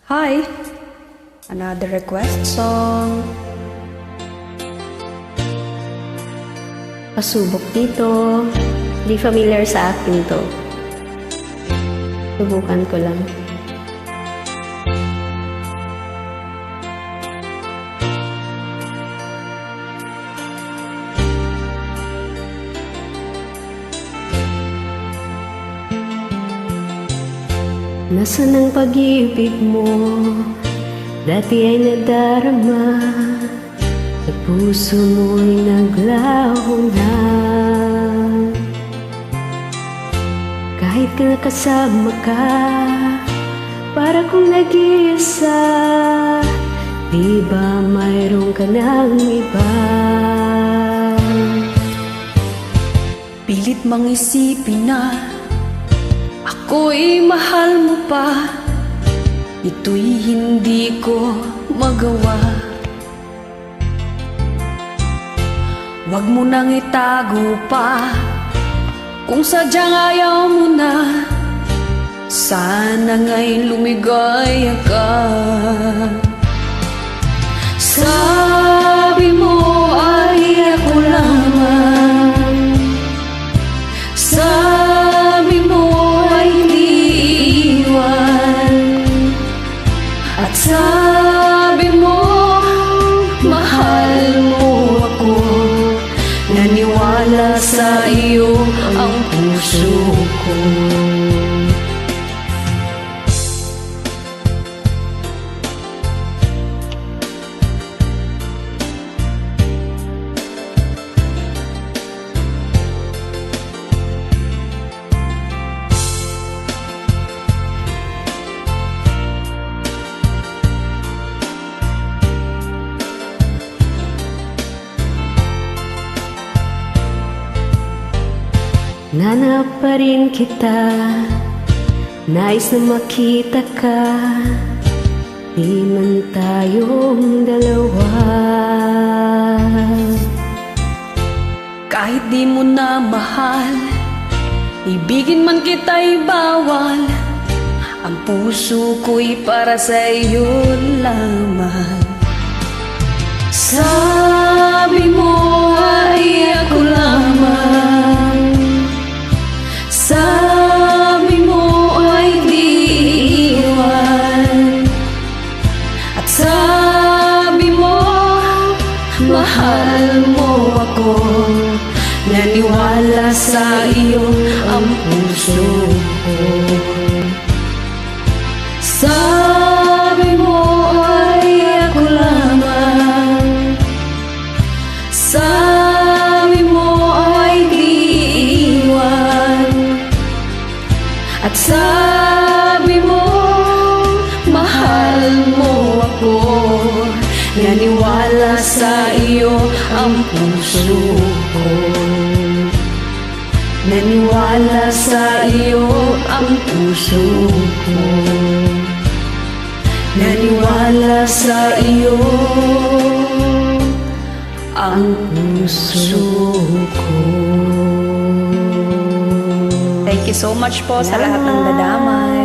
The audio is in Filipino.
Hi! Another request song. Pasubok dito. Di familiar sa akin to. Subukan ko lang. Nasaan ang pag-ibig mo? Dati ay nadarama. Sa puso mo'y naglaho na. Kahit nakasama ka, para kong nag-iisa. Di ba mayroon ka ng iba? Pilit mang isipin na ako'y mahal mo pa. Ito'y hindi ko magawa. Huwag mo nang itago pa. Kung sadyang ayaw mo na, sana nga'y lumigaya ka. Sabi mo ay ako lamang. Sabi mo ay hindi iiwan. At sabi mo mahal mo ako. Naniwala sa iyo ang puso ko. Nanap pa rin kita, nais na makita ka. Di man tayong dalawa. Kahit di mo na mahal, ibigin man kita'y bawal. Ang puso ko'y para sa iyo lamang. Sabi mo ay ako lamang. Sabi mo ay di iwan. At sabi mo mahal mo ako. Naniwala sa iyo ang puso ko. Sabi mo ay ako lamang. Sabi mo ay di iwan. At sabi mo mahal mo ako. Naniwala sa iyo ang puso ko. Naniwala sa iyo ang puso ko. Naniwala sa iyo ang puso ko. Thank you so much po sa lahat ng dadamay.